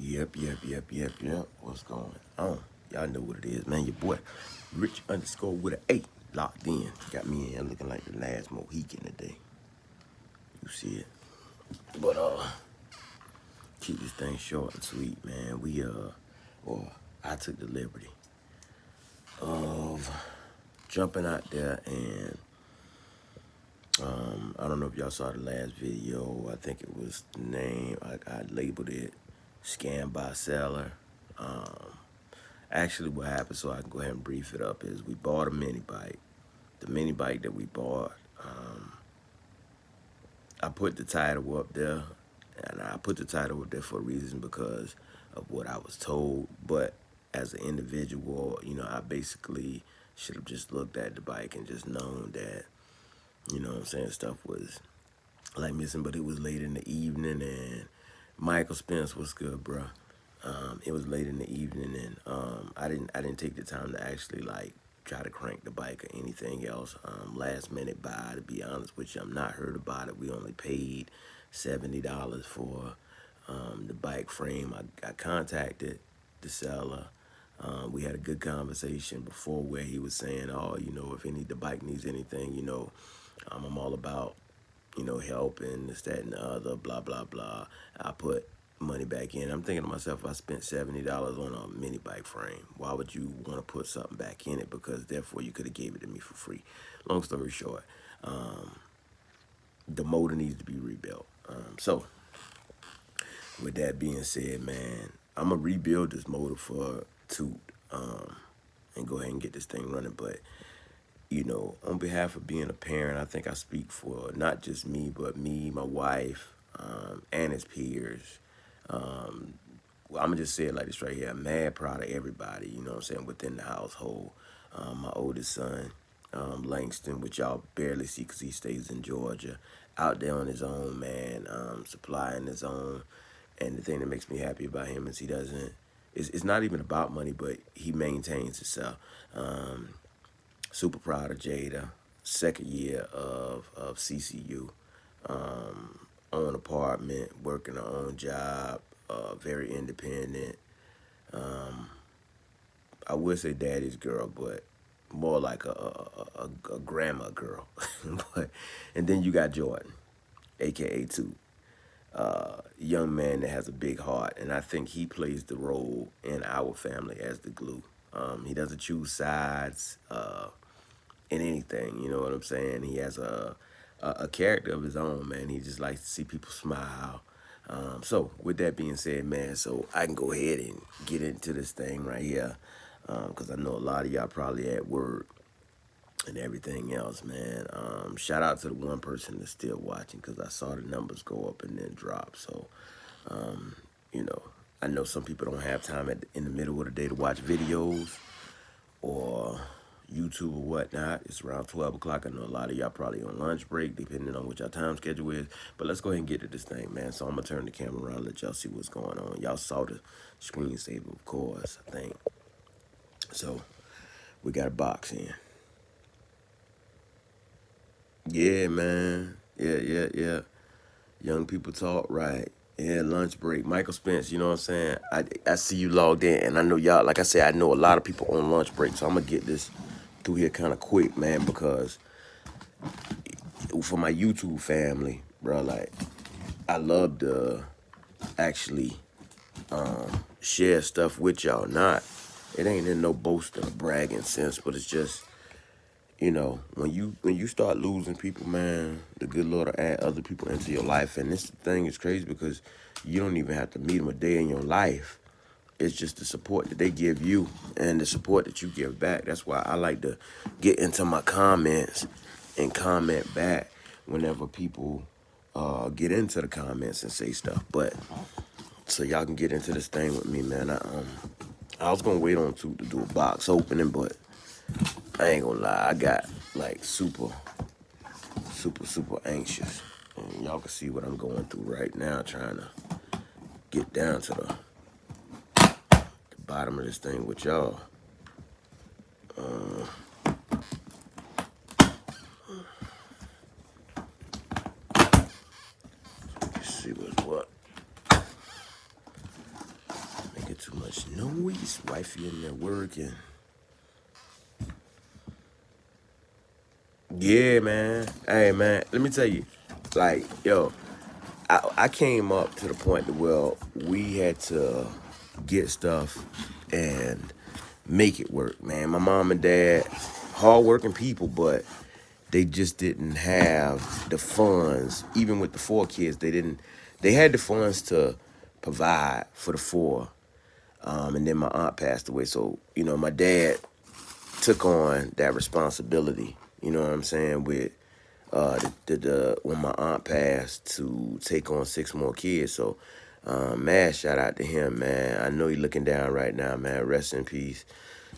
Yep. What's going on? Y'all know what it is, man. Your boy, Rich underscore with an A, locked in. Got me in here looking like the last Mohican today. You see it? But keep this thing short and sweet, man. I took the liberty of jumping out there and I don't know if y'all saw the last video. I think it was the name. I labeled it "Scam by Seller." Actually, what happened, so I can go ahead and brief it up, is we bought a mini bike. The mini bike that we bought, I put the title up there, and I put the title up there for a reason because of what I was told. But as an individual, I basically should have just looked at the bike and just known that, what I'm saying, stuff was like missing. But it was late in the evening, and Michael Spence was good, bro. It was late in the evening, and I didn't take the time to actually like try to crank the bike or anything else. Last minute buy, to be honest with you. I'm not heard about it. We only paid $70 for the bike frame. I contacted the seller. We had a good conversation before where he was saying, oh, if the bike needs anything, I'm all about, helping, this, that, and the other, blah, blah, blah. I put money back in. I'm thinking to myself, I spent $70 on a mini bike frame. Why would you want to put something back in it? Because therefore you could have gave it to me for free. Long story short, the motor needs to be rebuilt. So with that being said, man, I'm going to rebuild this motor for Toot and go ahead and get this thing running. But on behalf of being a parent, I think I speak for not just me, but me, my wife, and his peers. I'm going to just say it like this right here. I'm mad proud of everybody, within the household. My oldest son, Langston, which y'all barely see because he stays in Georgia, out there on his own, man, supplying his own. And the thing that makes me happy about him is it's not even about money, but he maintains himself. Super proud of Jada. Second year of CCU. Own apartment, working her own job, very independent. I would say daddy's girl, but more like a grandma girl. And then you got Jordan, aka Toot. Young man that has a big heart, and I think he plays the role in our family as the glue. He doesn't choose sides in anything, you know what I'm saying? He has a character of his own, man. He just likes to see people smile. So with that being said, man, so I can go ahead and get into this thing right here, because I know a lot of y'all probably at work and everything else, man. Shout out to the one person that's still watching, because I saw the numbers go up and then drop. So, I know some people don't have time in the middle of the day to watch videos or YouTube or whatnot. It's around 12 o'clock. I know a lot of y'all probably on lunch break, depending on what y'all time schedule is. But let's go ahead and get to this thing, man. So I'm going to turn the camera around and let y'all see what's going on. Y'all saw the screensaver, of course, I think. So we got a box in. Yeah, man. Yeah. Young people talk, right. Yeah, lunch break. Michael Spence, you know what I'm saying? I see you logged in, and I know y'all, like I said, I know a lot of people on lunch break, so I'm going to get this through here kind of quick, man, because for my YouTube family, bro, like, I love to actually share stuff with y'all. It ain't in no boasting or bragging sense, but it's just, when you start losing people, man, the good Lord will add other people into your life. And this thing is crazy because you don't even have to meet them a day in your life. It's just the support that they give you and the support that you give back. That's why I like to get into my comments and comment back whenever people get into the comments and say stuff. But so y'all can get into this thing with me, man. I was gonna wait on to do a box opening, but I ain't gonna lie, I got like super anxious. And y'all can see what I'm going through right now, trying to get down to the bottom of this thing with y'all. Let's see what's what. too much noise. Wifey in there working. Yeah, man. Hey, man. Let me tell you, like, yo, I came up to the point that, well, we had to get stuff and make it work, man. My mom and dad, hardworking people, but they just didn't have the funds. Even with the 4 kids, they had the funds to provide for the 4. And then my aunt passed away. So, my dad took on that responsibility, you know what I'm saying, with when my aunt passed, to take on 6 more kids. So, man, shout out to him, man. I know he's looking down right now, man. Rest in peace.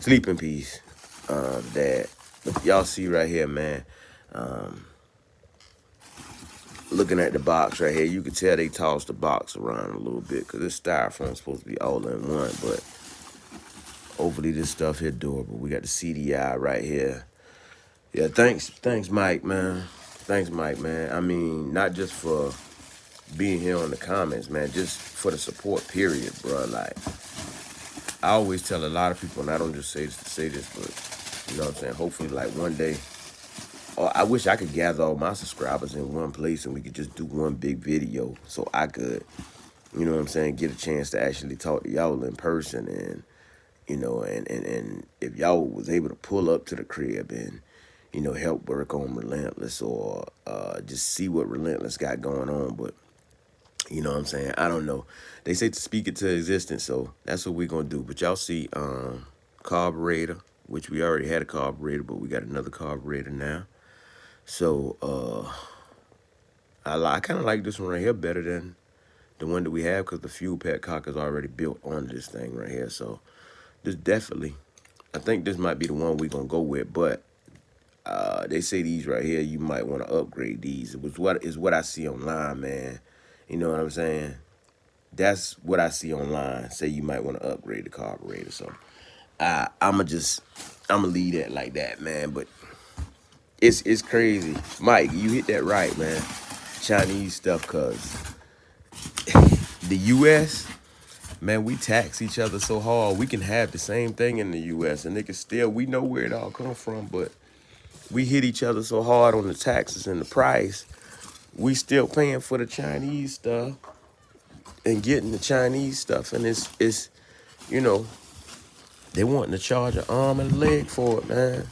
Sleep in peace, Dad. But y'all see right here, man. Looking at the box right here, you can tell they tossed the box around a little bit because this styrofoam's supposed to be all in one, but hopefully this stuff here durable. We got the CDI right here. Yeah, thanks, Mike, man. Thanks, Mike, man. I mean, not just for being here on the comments, man, just for the support, period, bro. Like, I always tell a lot of people, and I don't just say this to say this, but, you know what I'm saying, hopefully, like, one day, I wish I could gather all my subscribers in one place and we could just do one big video so I could, you know what I'm saying, get a chance to actually talk to y'all in person and, and if y'all was able to pull up to the crib and, help work on Relentless or just see what Relentless got going on. But, you know what I'm saying, I don't know. They say to speak it to existence, so that's what we're going to do. But y'all see carburetor, which we already had a carburetor, but we got another carburetor now. So, I kind of like this one right here better than the one that we have because the fuel petcock is already built on this thing right here. So, this definitely, I think this might be the one we're going to go with. But they say these right here, you might want to upgrade these. It was what I see online, man. You know what I'm saying? That's what I see online. Say you might want to upgrade the carburetor. So, I'ma leave that like that, man. But it's crazy. Mike, you hit that right, man. Chinese stuff, cause the U.S., man, we tax each other so hard. We can have the same thing in the U.S. and we know where it all comes from, but we hit each other so hard on the taxes and the price. We still paying for the Chinese stuff and getting the Chinese stuff, and it's they wanting to charge an arm and a leg for it, man.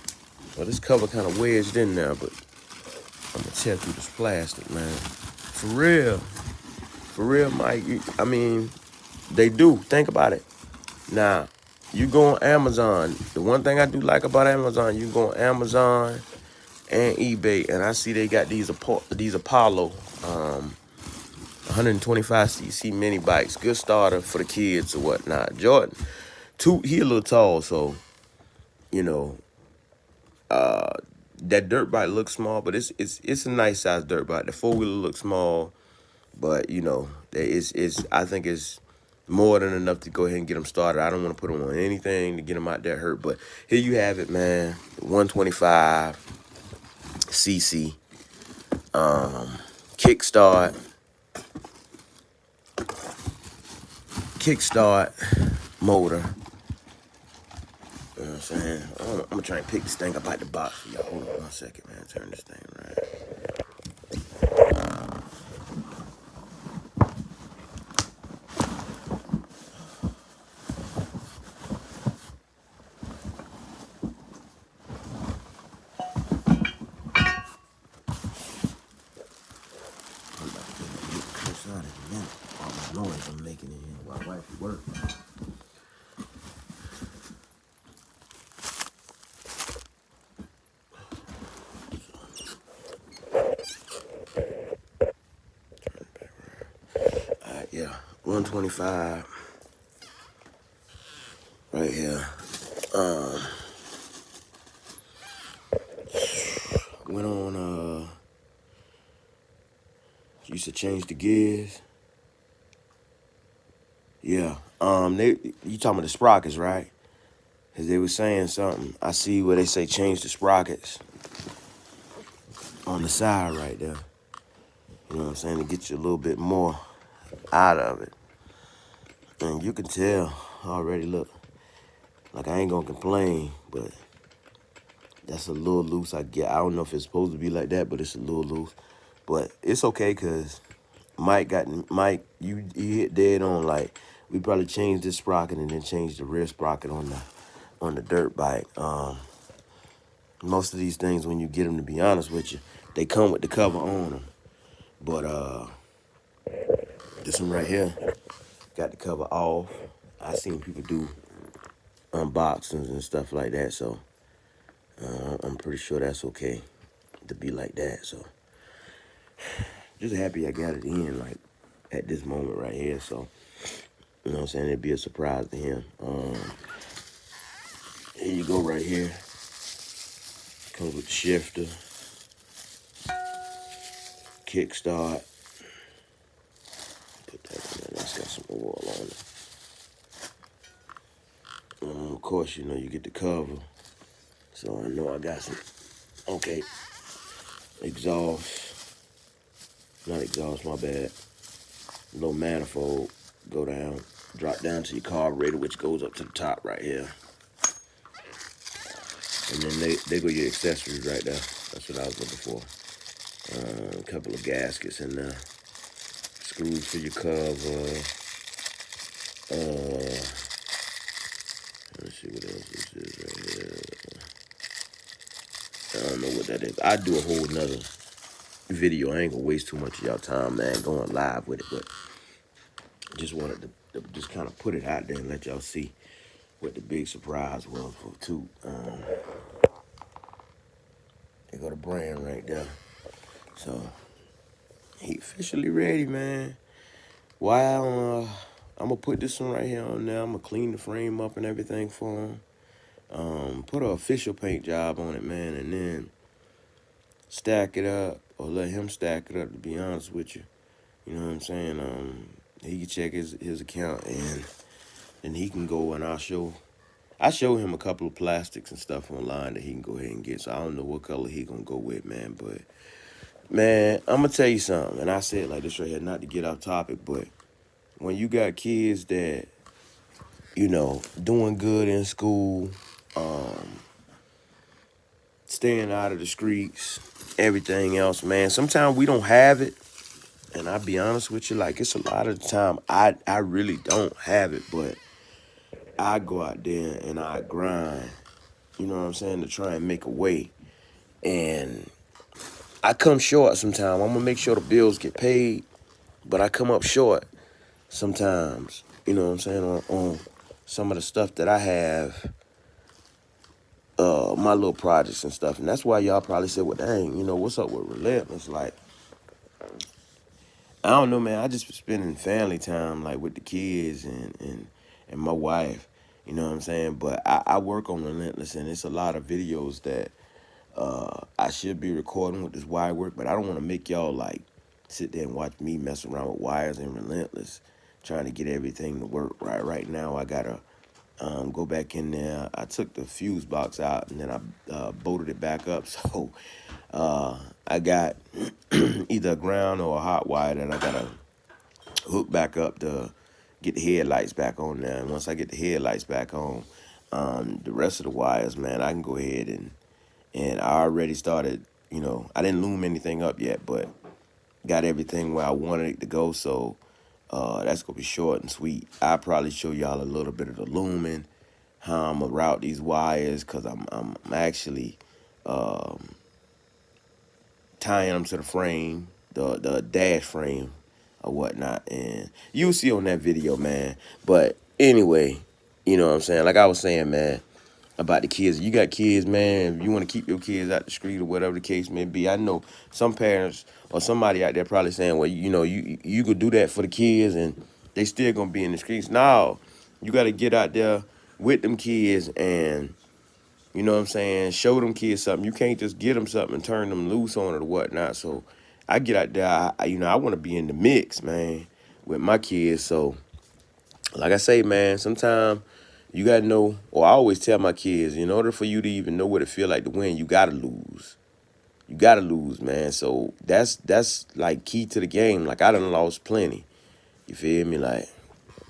Well, this cover kind of wedged in now, but I'm gonna tear through this plastic, man. For real, Mike. I mean, they do. Think about it. Now, you go on Amazon. The one thing I do like about Amazon, you go on Amazon and eBay, and I see they got these Apollo 125cc mini bikes. Good starter for the kids or whatnot. Jordan, Toot, he a little tall, so that dirt bike looks small, but it's a nice size dirt bike. The 4-wheeler looks small, but I think it's more than enough to go ahead and get them started. I don't want to put them on anything to get them out there hurt, but here you have it, man. 125cc kickstart motor. You know what I'm saying? I'm gonna try and pick this thing up out the box for y'all. Hold on 1 second, man. Turn this thing right. I'm about to get Chris out in a minute. All the noise I'm making in here while wifey work. Yeah, 125 right here. Went on, used to change the gears. Yeah, you talking about the sprockets, right? Cause they were saying something. I see where they say change the sprockets on the side right there. You know what I'm saying? To get you a little bit more out of it. And you can tell already look. Like, I ain't gonna complain, but that's a little loose. I don't know if it's supposed to be like that, but it's a little loose. But it's okay, cause Mike, you hit dead on. Like, we probably changed this sprocket and then changed the rear sprocket on the dirt bike. Most of these things, when you get them, to be honest with you, they come with the cover on them. But this one right here got the cover off. I seen people do unboxings and stuff like that, so I'm pretty sure that's okay to be like that. So just happy I got it in, like, at this moment right here. So, you know what I'm saying? It'd be a surprise to him. Here you go right here. Comes with the shifter, kickstart. Put that in there. That's got some oil on it. Of course, you know, you get the cover. So I know I got some, okay, exhaust. Not exhaust, my bad. Little manifold. Go down, drop down to your carburetor, which goes up to the top right here. And then they go your accessories right there. That's what I was looking for. A couple of gaskets in there. Screws for your cover. Let's see what else this is right here. I don't know what that is. I'd do a whole nother video. I ain't gonna waste too much of y'all time, man, going live with it, but just wanted to just kind of put it out there and let y'all see what the big surprise was for Toot. They got a brand right there. So he officially ready, man. While I'm gonna put this one right here on there. I'm gonna clean the frame up and everything for him. Put an official paint job on it, man, and then stack it up, or let him stack it up, to be honest with you. You know what I'm saying? He can check his account, and then he can go, and I show him a couple of plastics and stuff online that he can go ahead and get. So I don't know what color he gonna go with, man. But, man, I'm gonna tell you something, and I say it like this right here, not to get off topic, but when you got kids that, you know, doing good in school, staying out of the streets, everything else, man, sometimes we don't have it. And I'll be honest with you, like, it's a lot of the time I really don't have it, but I go out there and I grind, you know what I'm saying, to try and make a way. And I come short sometimes. I'm gonna make sure the bills get paid, but I come up short sometimes, you know what I'm saying, on some of the stuff that I have, my little projects and stuff. And that's why y'all probably say, well, dang, you know, what's up with Relentless? Like, I don't know, man. I just been spending family time, like, with the kids and my wife, you know what I'm saying? But I work on Relentless, and it's a lot of videos that I should be recording with this wire work, but I don't want to make y'all, like, sit there and watch me mess around with wires and Relentless, trying to get everything to work right. Right now, I got to go back in there. I took the fuse box out, and then I bolted it back up. So I got either a ground or a hot wire that I got to hook back up to get the headlights back on there. And once I get the headlights back on, the rest of the wires, man, I can go ahead and I already started, you know, I didn't loom anything up yet, but got everything where I wanted it to go. So that's going to be short and sweet. I'll probably show y'all a little bit of the looming, how I'm going to route these wires, because I'm actually tying them to the frame, the dash frame or whatnot. And you'll see on that video, man. But anyway, you know what I'm saying? Like I was saying, man, about the kids. You got kids, man. If you want to keep your kids out the street or whatever the case may be, I know some parents or somebody out there probably saying, well, you know, you could do that for the kids and they still gonna be in the streets. No, you got to get out there with them kids and, you know what I'm saying, show them kids something. You can't just get them something and turn them loose on it or whatnot. So I get out there, I want to be in the mix, man, with my kids. So like I say, man, sometimes you got to know, or I always tell my kids, in order for you to even know what it feel like to win, you got to lose. You got to lose, man. So that's like key to the game. Like, I done lost plenty. You feel me? Like,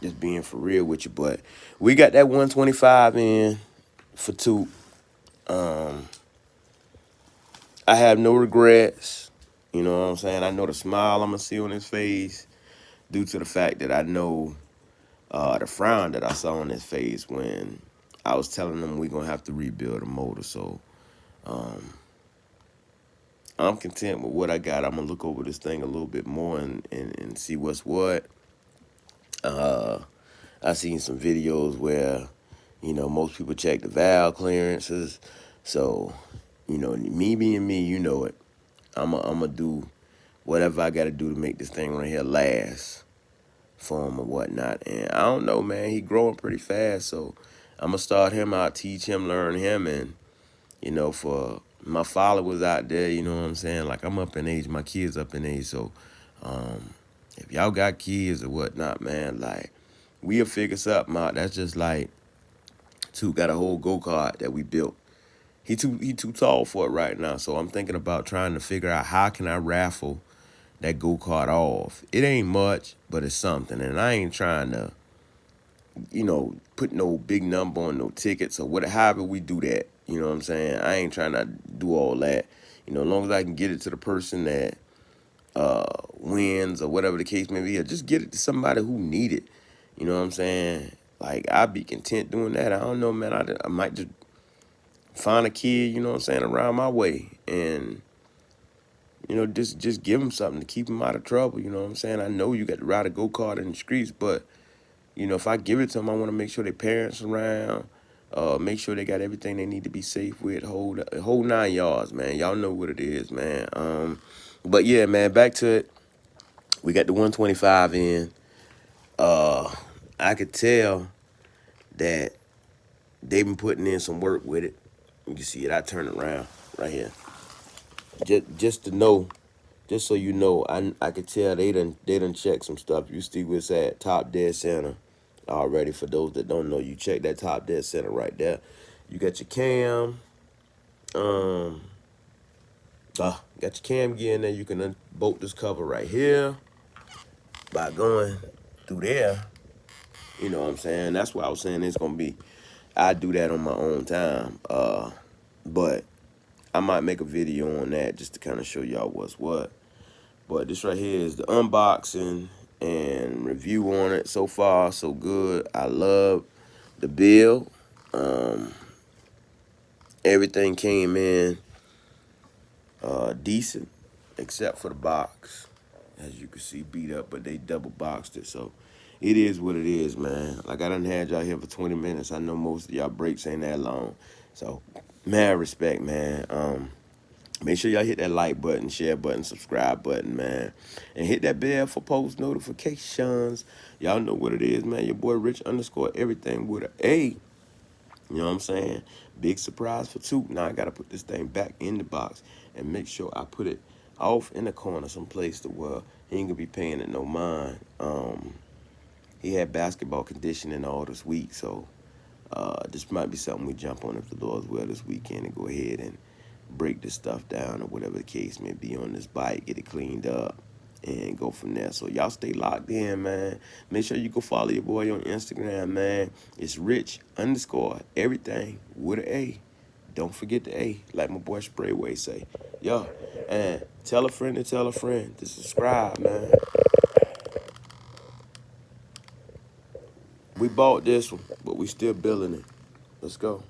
Just being for real with you. But we got that 125 in for Toot. I have no regrets. You know what I'm saying? I know the smile I'm gonna see on his face due to the fact that I know the frown that I saw on his face when I was telling him we're gonna have to rebuild a motor. So I'm content with what I got. I'm gonna look over this thing a little bit more and see what's what. I seen some videos where, most people check the valve clearances. So, me being me, you know it. I'm gonna do whatever I gotta do to make this thing right here last for him or whatnot. And I don't know, man. He growing pretty fast, so I'm gonna start him out, teach him, learn him, and for my followers out there, you know what I'm saying? Like, I'm up in age, my kids up in age, so if y'all got kids or whatnot, man, like, we'll figure something out. That's just like Toot got a whole go-kart that we built. He too tall for it right now, so I'm thinking about trying to figure out how can I raffle that go-kart off. It ain't much, but it's something, and I ain't trying to, put no big number on no tickets or whatever. However we do that, you know what I'm saying? I ain't trying to do all that. As long as I can get it to the person that wins or whatever the case may be, or just get it to somebody who need it. You know what I'm saying? Like, I'd be content doing that. I don't know, man. I might just find a kid, you know what I'm saying, around my way and, just give him something to keep him out of trouble. You know what I'm saying? I know you got to ride a go-kart in the streets, but, if I give it to them, I want to make sure their parents around, make sure they got everything they need to be safe with, whole 9 yards, man. Y'all know what it is, man. But yeah, man, back to it. We got the 125 in. I could tell that they've been putting in some work with it. You can see it. I turn it around right here. Just to know, just so you know, I could tell they done checked some stuff. You see what's at top dead center already. For those that don't know, you check that top dead center right there. You got your cam. Got your cam gear in there. You can unbolt this cover right here by going through there. You know what I'm saying? That's why I was saying it's gonna be. I do that on my own time. But I might make a video on that just to kind of show y'all what's what. But this right here is the unboxing and review on it. So far, so good. I love the build. Everything came in decent, except for the box. As you can see, beat up, but they double boxed it. So it is what it is, man. Like, I done had y'all here for 20 minutes. I know most of y'all breaks ain't that long. So, mad respect, man. Make sure y'all hit that like button, share button, subscribe button, man. And hit that bell for post notifications. Y'all know what it is, man. Your boy Rich _ everything with an A. You know what I'm saying? Big surprise for Toot. Now I got to put this thing back in the box and make sure I put it off in the corner someplace to where he ain't going to be paying it no mind. He had basketball conditioning all this week, so this might be something we jump on if the Lord's will this weekend and go ahead and break this stuff down or whatever the case may be on this bike, get it cleaned up, and go from there. So y'all stay locked in, man. Make sure you go follow your boy on Instagram, man. It's Rich _ everything with an A. Don't forget the A, like my boy Sprayway say. Yo, and tell a friend to tell a friend to subscribe, man. We bought this one, but we still building it. Let's go.